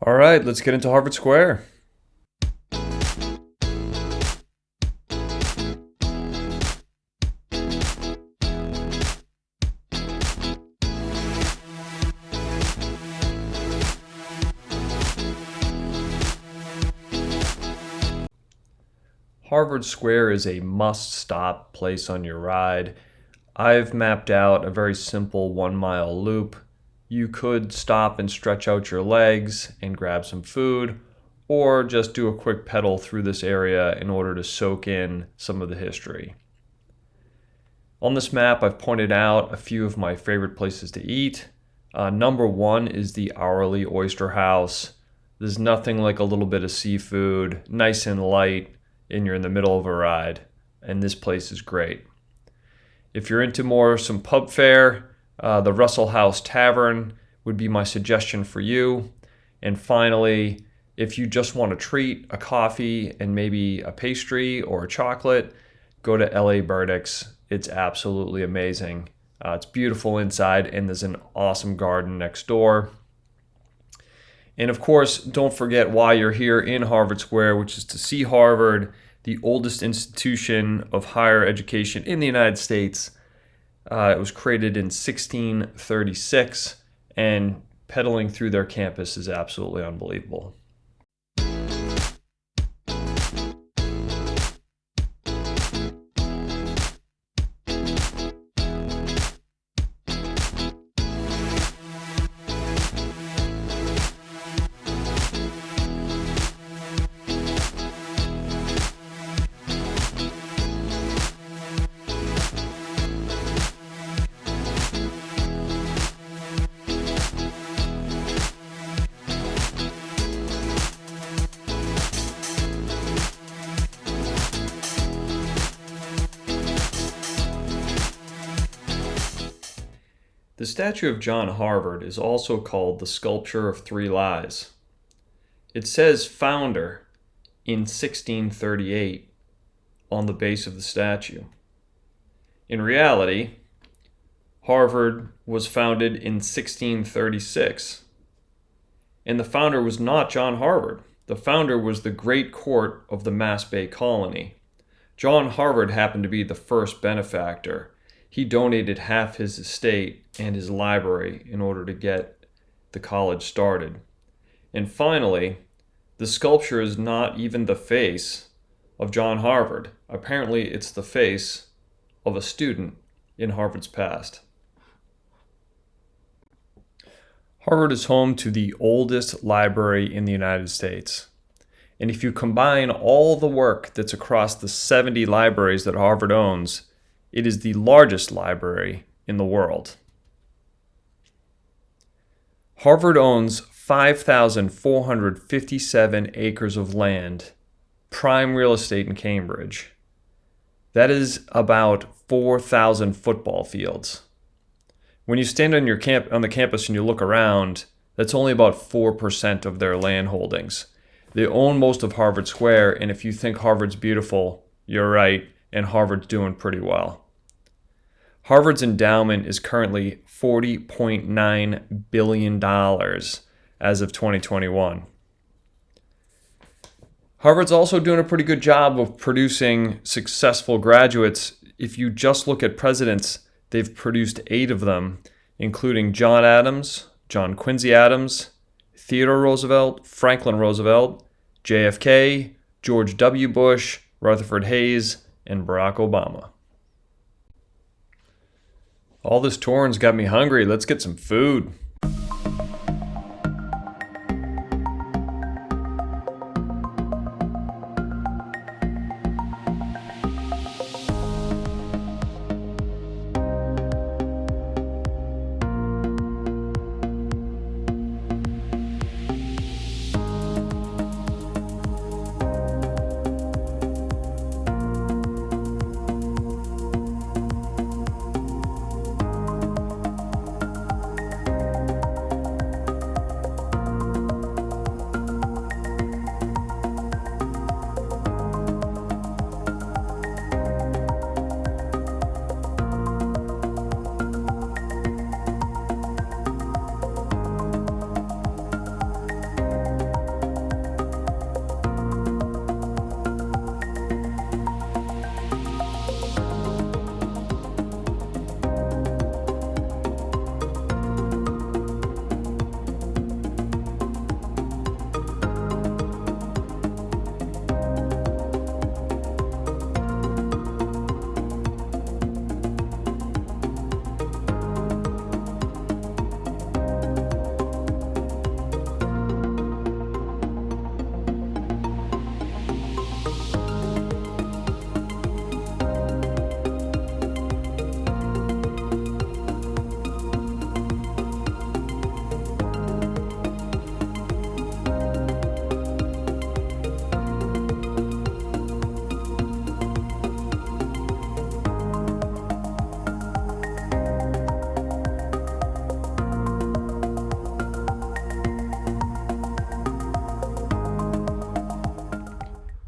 All right, let's get into Harvard Square. Harvard Square is a must-stop place on your ride. I've mapped out a very simple 1-mile loop. You could stop and stretch out your legs and grab some food, or just do a quick pedal through this area in order to soak in some of the history. On this map, I've pointed out a few of my favorite places to eat. Number one is the Hourly Oyster House. There's nothing like a little bit of seafood, nice and light, and you're in the middle of a ride, and this place is great. If you're into some pub fare, the Russel House Tavern would be my suggestion for you. And finally, if you just want a treat, a coffee, and maybe a pastry or a chocolate, go to LA Burdicks. It's absolutely amazing. It's beautiful inside, and there's an awesome garden next door. And of course, don't forget why you're here in Harvard Square, which is to see Harvard, the oldest institution of higher education in the United States. It was created in 1636, and pedaling through their campus is absolutely unbelievable. The statue of John Harvard is also called the Sculpture of Three Lies. It says founder in 1638 on the base of the statue. In reality, Harvard was founded in 1636, and the founder was not John Harvard. The founder was the Great Court of the Mass Bay Colony. John Harvard happened to be the first benefactor. He donated half his estate and his library in order to get the college started. And finally, the sculpture is not even the face of John Harvard. Apparently, it's the face of a student in Harvard's past. Harvard is home to the oldest library in the United States. And if you combine all the work that's across the 70 libraries that Harvard owns, it is the largest library in the world. Harvard owns 5,457 acres of land, prime real estate in Cambridge. That is about 4,000 football fields. When you stand on the campus and you look around, that's only about 4% of their land holdings. They own most of Harvard Square, and if you think Harvard's beautiful, you're right, and Harvard's doing pretty well. Harvard's endowment is currently $40.9 billion as of 2021. Harvard's also doing a pretty good job of producing successful graduates. If you just look at presidents, they've produced 8 of them, including John Adams, John Quincy Adams, Theodore Roosevelt, Franklin Roosevelt, JFK, George W. Bush, Rutherford Hayes, and Barack Obama. All this touring's got me hungry. Let's get some food.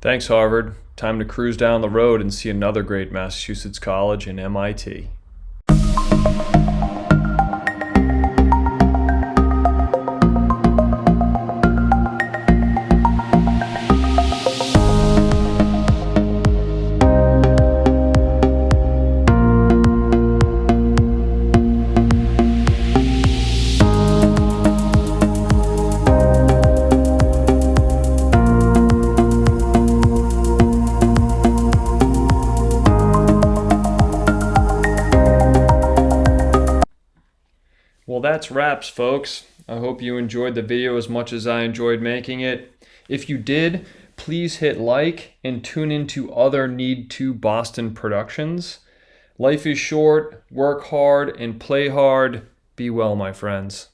Thanks, Harvard. Time to cruise down the road and see another great Massachusetts college in MIT. Well, that's wraps, folks. I hope you enjoyed the video as much as I enjoyed making it. If you did, please hit like and tune into other Need to Boston productions. Life is short, work hard, and play hard. Be well, my friends.